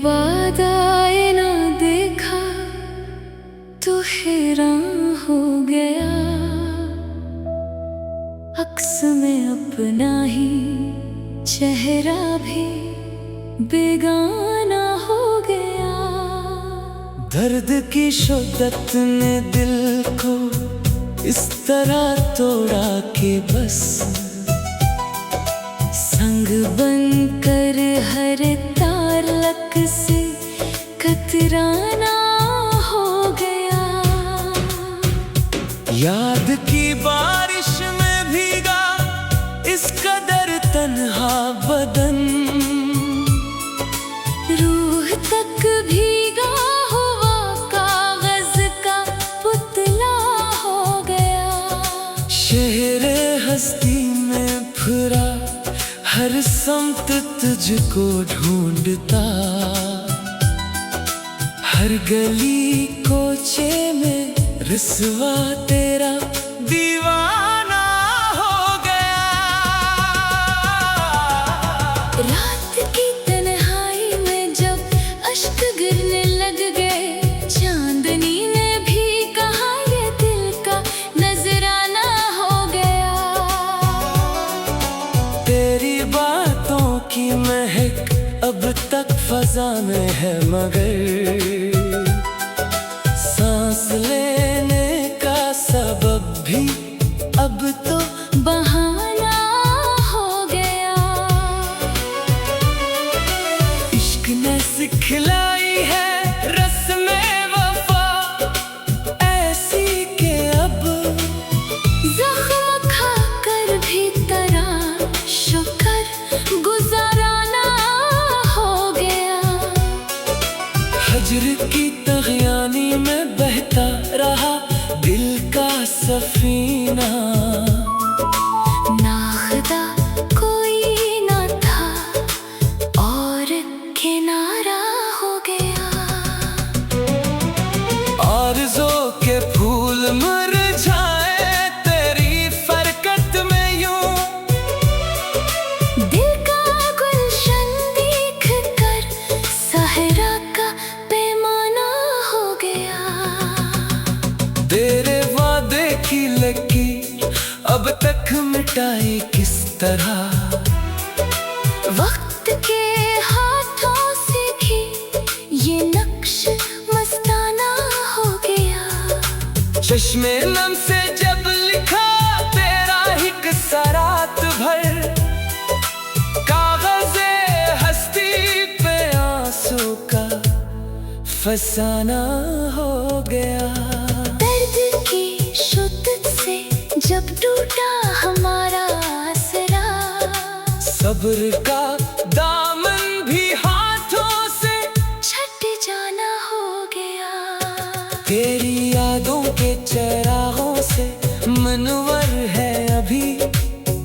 बाद आए ना देखा तो हैरान हो गया। अक्स में अपना ही चेहरा भी बेगाना हो गया। दर्द की शिद्दत ने दिल को इस तरह तोड़ा कि बस संग बनकर हर तारक से कतराना हो गया। याद की बारिश में भीगा इस कदर तन्हा बदन, रूह तक भीगा हुआ कागज का पुतला हो गया। शहरे हस्ती में फिरा हर समत तुझको ढूंढता, हर गली कोचे में रस्वा तेरा दीवाना हो गया। रात की तन्हाई में जब अश्क गिरने लग गए, चांदनी ने भी कहा ये दिल का नजराना हो गया। तेरी बातों की महक अब तक फजा में है, मगर सांस लेने का सबब भी अब तो बहाना हो गया। इश्क ने सिखलाई है रस्में वफा ऐसी के अब ज़ख्म खाकर भी तराशों कर गुजाराना हो गया। हजर की तग़यानी में बहता रहा दिल का सफीना। नाख़ुदा कोई ना था और किनारा हो गया। आरज़ू के फूल मुरझाए तेरी फरकत में यूं, दिल का गुलशन देख कर सहरा का पैमाना हो गया। तेरे वादे की लकीर अब तक मिटाई किस तरह, वक्त के हाथों से भी ये नक्श मस्ताना हो गया। चश्मे नम से जब लिखा तेरा ही किस्सा रात भर, कागज़े हस्ती पे आंसू का फसाना हो गया। दर्द की शिद्दत से जब टूटा हमारा आसरा, सब्र का दामन भी हाथों से छट जाना हो गया। तेरी यादों के चरागों से मनवर है अभी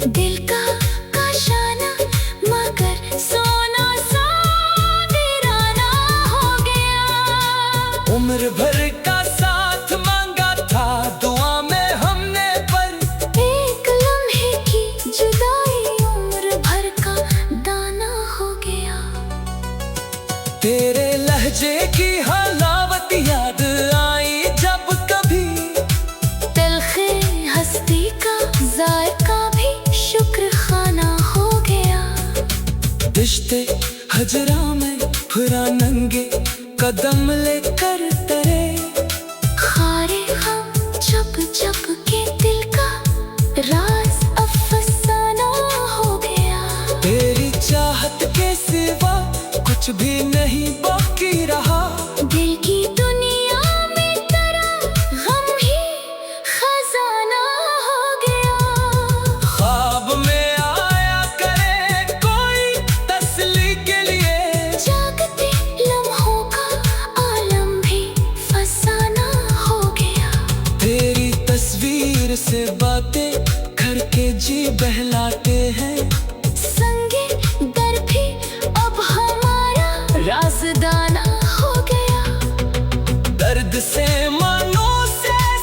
दिल का काशाना, मगर सोना सा वीराना हो गया। उम्र भर का साथ मांगा था दुआ में हमने, पर एक लम्हे की जुदाई उम्र भर का दाना हो गया। तेरे लहजे की हलावत याद आई जब कभी, तलखे हस्ती का जायका भी शुक्र खाना हो गया। रिश्ते हजरा में फिरा नंगे कदम लेकर तरे, खारे हम जब जब के दिल का राज अफसाना हो गया। तेरी चाहत के सिवा कुछ भी नहीं बाकी रहा। दिल की दुनिया में तेरा गम ही खजाना हो गया। ख्वाब में आया करे कोई तसल्ली के लिए, जागते लम्हों का आलम भी फसाना हो गया। तेरी तस्वीर से बातें करके जी बहलाते हैं, संगे दर भी अब हमारा राज़दाना हो गया। दर्द से मानूस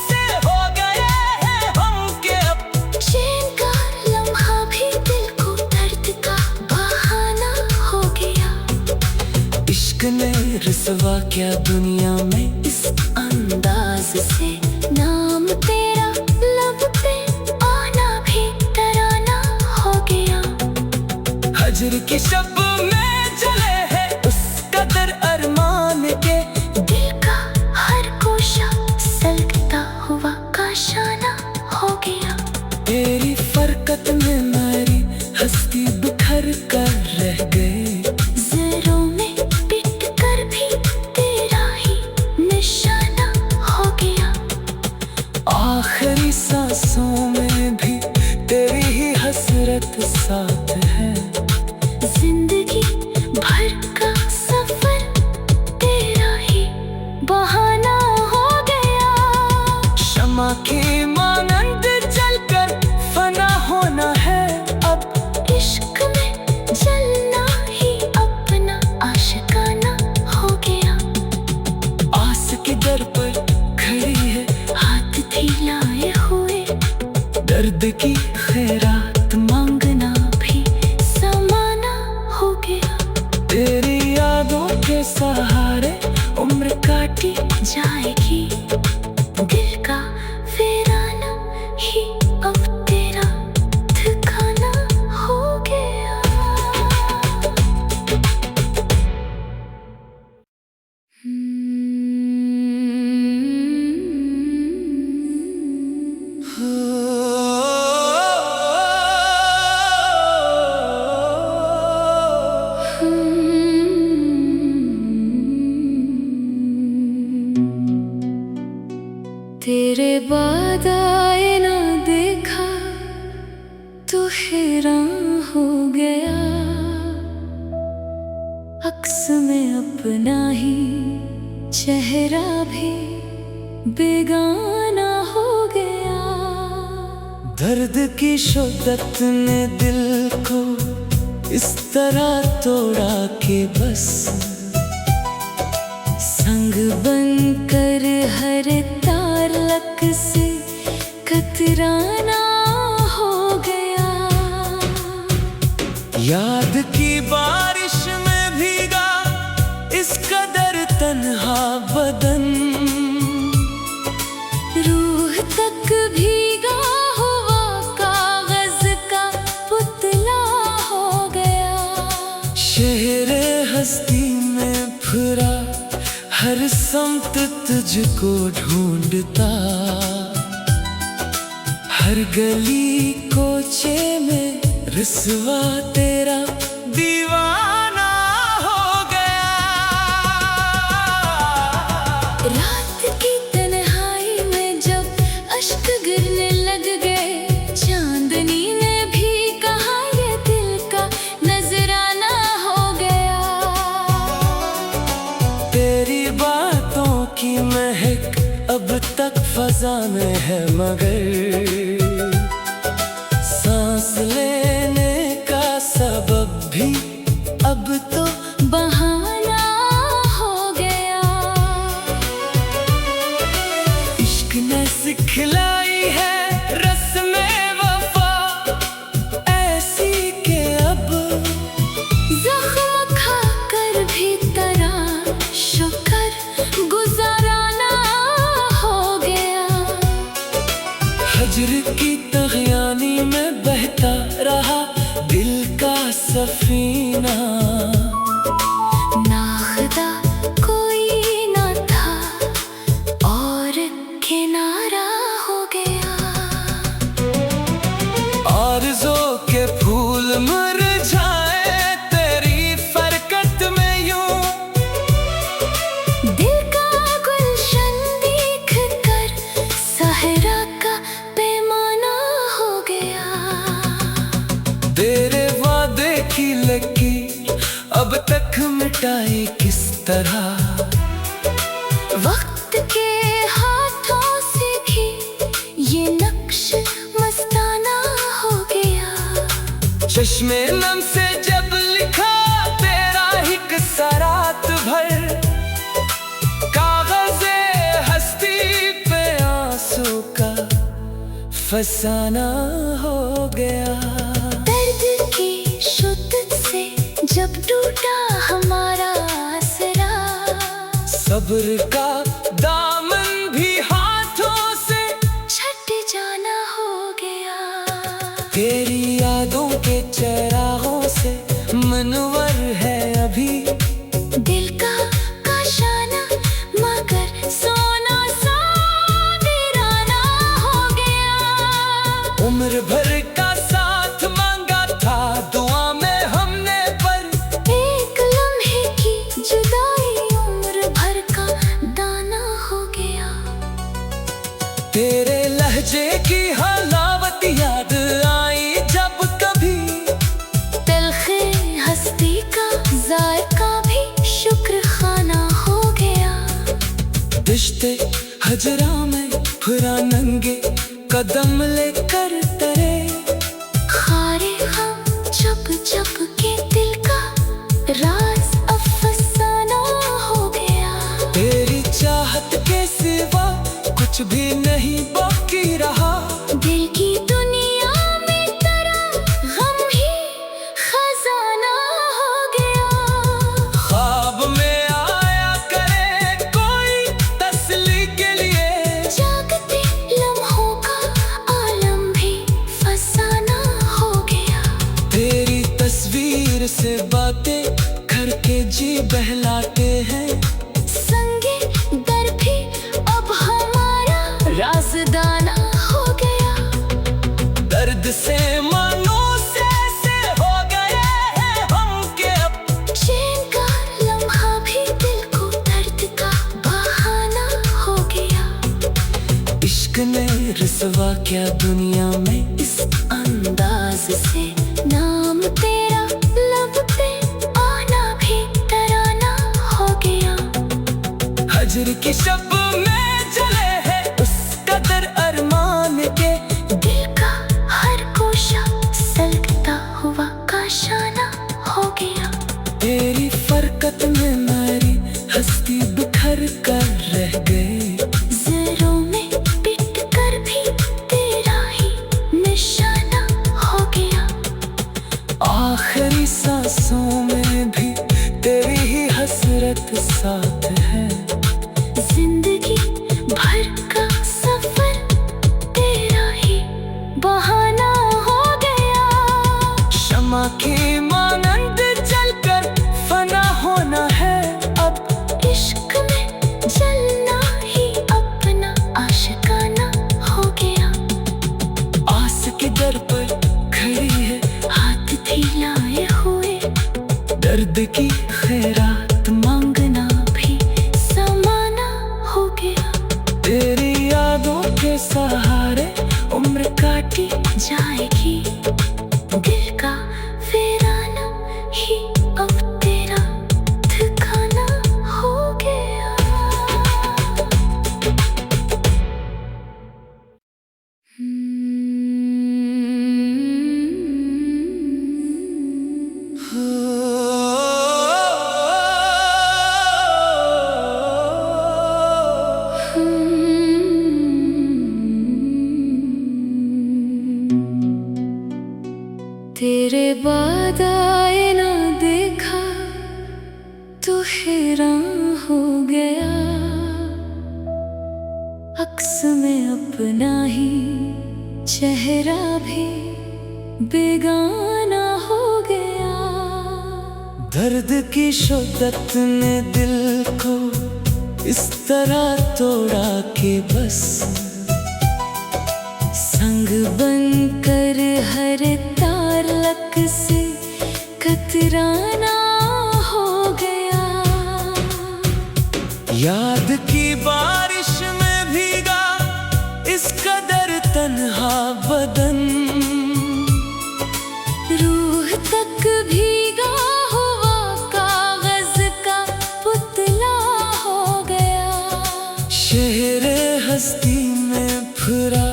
से हो गए हैं हम के अब, चैन का लम्हा भी दिल को दर्द का बहाना हो गया। इश्क ने रुसवा क्या दुनिया में इस अंदाज से नाम तेरा लब पे आना भी तराना हो गया। हजर की शब में जले है उस कदर अरमान के, दिल का हर कोशा सलगता हुआ काशाना हो गया। तेरी फरकत में मेरी हस्ती बिखर कर रह गई। ज़रों में पिट कर भी तेरा ही निशाना हो गया। आखिरी सांसों में भी तेरी ही हसरत साथ है। जिंदगी भर का सफर तेरा ही बहाना हो गया। शमा की मानंद जलकर फना होना है अब, इश्क में जलना ही अपना आशिकाना हो गया। आस के दर पर खड़ी है हाथ फैलाए हुए, दर्द की खैरात मांगना भी समाना हो गया। तेरी यादों के सहारे उम्र काटी जाएगी, दिल का वीराना ही अब तेरा ठिकाना हो गया। तेरे बाद आए ना देखा तो हैरान हो गया। अक्स में अपना ही चेहरा भी बेगाना हो गया। दर्द की शिद्दत ने दिल को इस तरह तोड़ा कि बस संग बनकर हर तार लक से कतराना हो गया। याद की बारिश में भीगा इस कदर तन्हा बदन, रूह तक भीगा हुआ कागज का पुतला हो गया। शहर हस्ती में फिरा हर समत तुझको ढूंढता, हर गली कोचे में रुसवा तेरा दीवाना हो गया। रात की तन्हाई में जब अश्क गिरने लग गए, चांदनी ने भी कहा ये दिल का नजराना हो गया। तेरी बातों की महक अब तक फजा में है, मगर सांस लेने का सबब भी अब तो बहाना हो गया। इश्क ने सिखलाई है रस्में वफा ऐसी के अब जख्म खा कर भी तराशो कर गुजाराना हो गया। हजर की तगयानी में बहता रहा दिल का सफीना। ना खुदा कोई ना था और किनारा हो गया। आरज़ों के फूल मुरझाए तेरी फरकत में यूं, दिल का गुलशन देख कर सहरा का पैमाना हो गया। तेरे वादे की लकीर अब तक मिटाई किस तरह, वक्त के हाथों से भी ये नक्श मस्ताना हो गया। चश्मे नम से जब लिखा तेरा ही किस्सा रात भर, कागज़े हस्ती पे आंसू का फसाना हो गया। दर्द की शिद्दत से जब टूटा हमारा आसरा, चरागों से मनवर है अभी। दिल का काशाना मगर सोना सा वीराना हो गया। उम्र भर का साथ मांगा था दुआ में हमने, पर एक लम्हे की जुदाई उम्र भर का दाना हो गया। तेरे लहजे की हलावत याद आई जब कभी, तलखे हस्ती का जायका भी शुक्र खाना हो गया। रिश्ते हजरा में फिरा नंगे कदम लेकर तरे, खारे हम चुप चुप के दिल का राज अफसाना हो गया। तेरी चाहत के सिवा कुछ भी नहीं बाकी रहा। दिल की दुनिया में तेरा गम ही खजाना हो गया। ख्वाब में आया करे कोई तसल्ली के लिए, जागते लम्हों का आलम भी फसाना हो गया। तेरी तस्वीर से बातें करके जी बहलाते हैं। संगे दर भी अब हमारा राज़दाना हो गया। दर्द से मायूस से हो गए हैं हम के अब, चैन का लम्हा भी दिल को दर्द का बहाना हो गया। इश्क ने रुसवा क्या दुनिया में इस अंदाज से नाम तेरा लब पे आना भी तराना हो गया। हजर की शब में जले हैं उस कदर अरमान के, दिल का हर कोशा सलगता हुआ काशाना हो गया। तेरी फरकत में मेरी हस्ती बिखर कर रह गई। ज़रों में पिट कर भी तेरा ही निशाना हो गया। आखिरी सांसों में भी तेरी ही हसरत साथ है। जिंदगी भर का सफर तेरा ही बहाना हो गया। शमा की मानंद जलकर फना होना है अब, इश्क में जलना ही अपना आशिकाना हो गया। आस के दर पर खड़ी है हाथ थिलाए हुए दर्द की खैरात मांगना भी समाना हो गया। तेरी यादों के सहारे उम्र काटी जाएगी। दिल का वीराना ही अब तेरा ठिकाना हो गया। तेरे बाद आए ना देखा तो हैरान हो गया। अक्स में अपना ही चेहरा भी बेगाना हो गया। दर्द की शिद्दत ने दिल को इस तरह तोड़ा कि बस संग बनकर हर तारलक से कतराना हो गया। याद की बारिश में भीगा इस कदर तन्हा बदन, रूह तक भीगा हुआ कागज का पुतला हो गया। शहर हस्ती में फिरा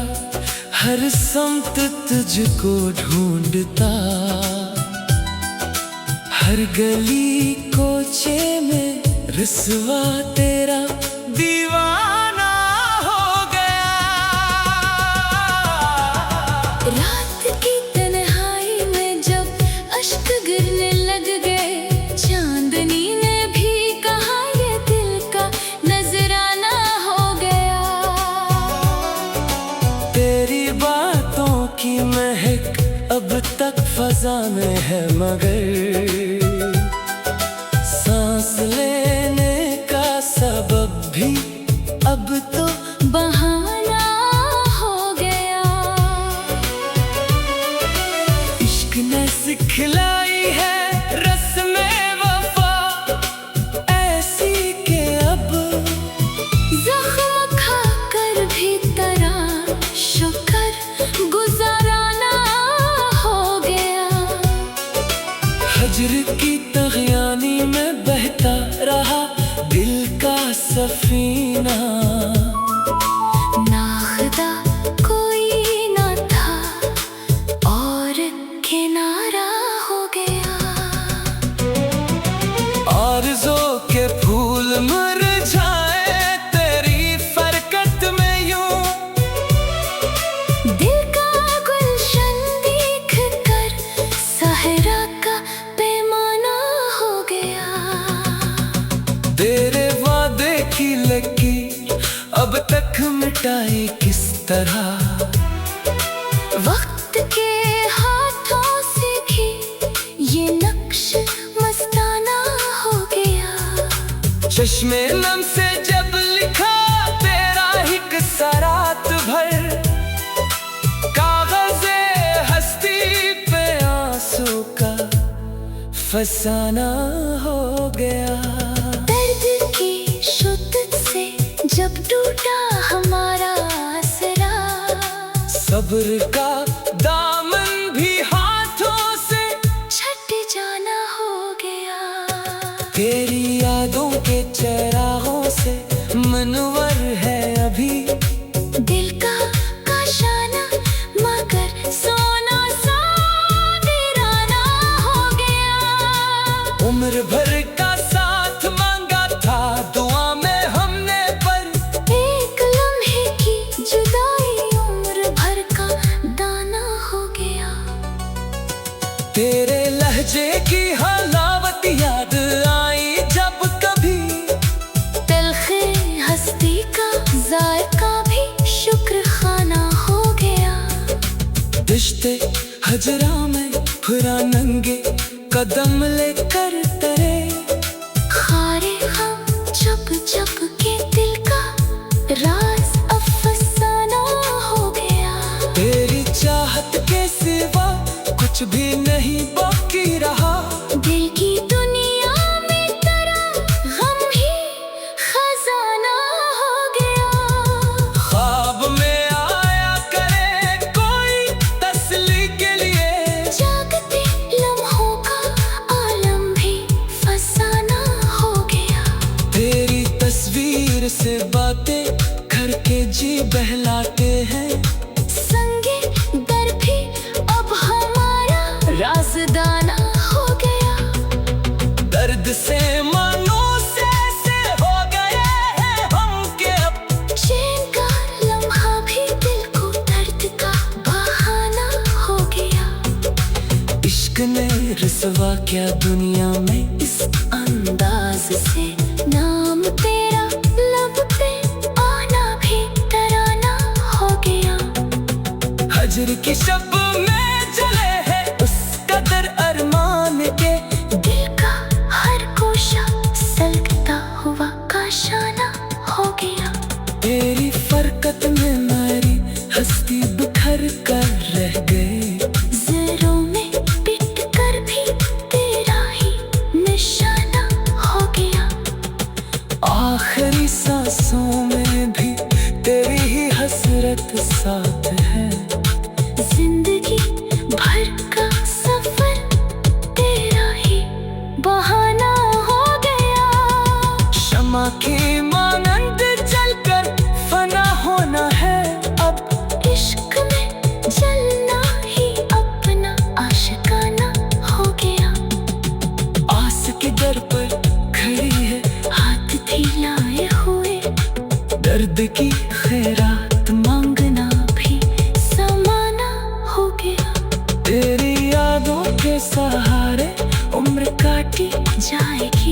हर समत तुझको ढूंढता, हर गली कोचे में रुसवा तेरा दीवाना हो गया। रात की तन्हाई में जब अश्क गिरने लग गए, चांदनी ने भी कहा ये दिल का नजराना हो गया। तेरी बातों की महक अब तक फसाने हैं मगर सांस लेने का सबब भी अब तो बहाना हो गया। इश्क ने सिखलाई है रस्में वफा ऐसी के अब जख्म खाकर भी तराशकर गुजाराना हो गया। हजर की तगयानी में बहता रहा दिल का सफीना। ना खुदा कोई ना था और किनारा हो गया। आरज़ू के फूल मुरझाए तेरी फरकत में यूं दिल का गुलशन देख कर सहरा का पैमाना हो गया। तेरे वादे की लकीर अब तक मिटाई किस तरह वक्त के हाथों से भी ये नक्श मस्ताना हो गया। चश्मे नम से जब लिखा तेरा ही किस्सा रात भर कागज़े हस्ती पे आंसू का फसाना हो गया। दर्द की शिद्दत से जब टूटा हमारा आसरा सब्र का दामन भी हाथों से छट जाना हो गया। तेरी यादों के चरागों से मनवर है अभी दिल का काशाना मगर सोना सा वीराना हो गया। उम्र भर का साथ मांगा था दुआ में हमने पर एक लम्हे की जुदाई उम्र भर का दाना हो गया। तेरे लहजे की हलावत याद आई जब कभी तलखे हस्ती का जायका भी शुक्र खाना हो गया। रिश्ते हजरा में फुरा नंगे कदम लेकर तरे खारे हम जब जब के दिल का राज अफसाना हो गया। तेरी चाहत के सिवा कुछ भी नहीं बाकी रहा। दिल की दुनिया में तेरा गम ही खजाना हो गया। ख्वाब में आया करे कोई तसल्ली के लिए जागते लम्हों का आलम भी फसाना हो गया। तेरी तस्वीर से बातें करके जी बहलाते हैं संगे दर भी अब हमारा राज़दाना हो गया। दर्द से मानूस ऐसे हो गए हैं हम के अब चैन का लम्हा भी दिल को दर्द का बहाना हो गया। इश्क ने रसवा क्या दुनिया में इस अंदाज से नाम तेरा लब पे आना भी तराना हो गया। हजर की शब में जले है उस कदर अरमान के दिल का हर कोशा सलगता हुआ काशाना हो गया। तेरी फरकत में मेरी हस्ती बिखर कर रह गए ज़रों में पिट कर भी तेरा ही निशाना हो गया। आखिरी सांसों में भी तेरी ही हसरत साथ है। जिंदगी भर का सफर तेरा ही बहाना हो गया। क्षमा की मानंद जलकर फना होना है अब इश्क में जलना ही अपना आशिकाना हो गया। आस के दर पर खड़ी है हाथ थिलाए हुए दर्द की खैरात मांगना भी समाना हो गया। तेरी यादों के सहारे उम्र काटी जाएगी